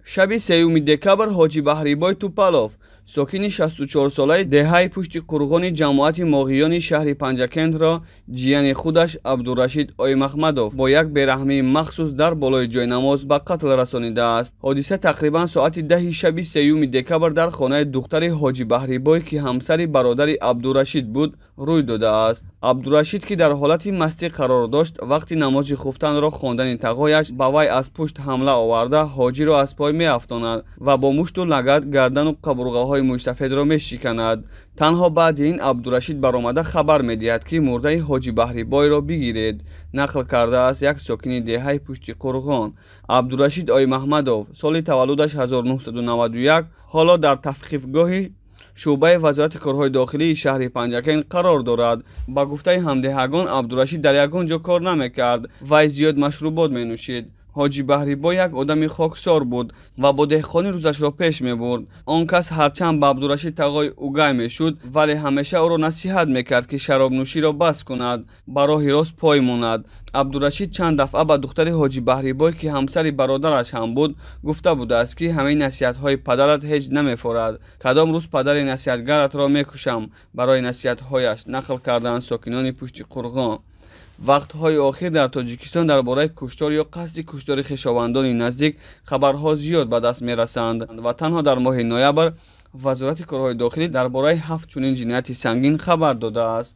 шаби 3 декабр ҳоҷи баҳрибой тупалов сокини 64-солаи деҳаи пушти қурғони ҷамоати моғиёни шаҳри панҷакентро ҷияни худаш абдурашид оймаҳмадов бо як бераҳмии махсус дар болои ҷойнамоз ба қатл расонидааст. ҳодиса тақрибан соати 10 шаби 3 декабр дар хонаи духтари ҳоҷи баҳрибой ки ҳамсари бародари абдурашид буд рӯй додааст. абдурашид ки дар ҳолати мастӣ қарор дошт, вақти намози хуфтанро хондани тағояш ба вай аз пушт ҳамла оварда ҳоҷиро аз пой меафтонад ва бо мушту лагат гардану қабурғаҳои мӯйсафедро мешиканад. танҳо баъди ин абдурашид баромада хабар медиҳад ки мурдаи ҳоҷи баҳрибойро бигиред, нақл кардааст як сокини деҳаи пушти қурғон. абдурашид оймаҳмадов соли таваллудаш 1991 ҳоло дар тафқифгоҳи шӯъбаи вазорати корҳои дохилии шаҳри Панҷакент қарор дорад. ба гуфтаи ҳамдиҳагон Абдурашид дар ягон ҷо кор намекард, вай зиёд машрубот менӯшид. ҳоҷи баҳрибой як одами хоксор буд ва бо деҳқонӣ рӯзашро пеш мебурд. он кас ҳарчанд ба Абдурашид тағои угай мешуд, вале ҳамеша ӯро насиҳат мекард ки шаробнӯширо бас кунад, ба роҳи рост пой монад. абдурашид чанд дафъа ба духтари ҳоҷи баҳрибой ки ҳамсари бародараш ҳам буд гуфта будааст ки ҳамаи насиҳатҳои падарат ҳеҷ намефорад, кадом рӯз падари насиҳатгаратро мекушам. барои насиҳатҳояш нақл кардаанд сокинони пушти қурғон. вақтҳои охир дар Тоҷикистон дар бораи куштор ё қасди куштори хишовандони наздик хабарҳо зиёд ба даст мерасанд ва танҳо дар моҳи ноябр вазорати корҳои дохилӣ дар бораи 7 чунин ҷинояти сангин хабар додааст.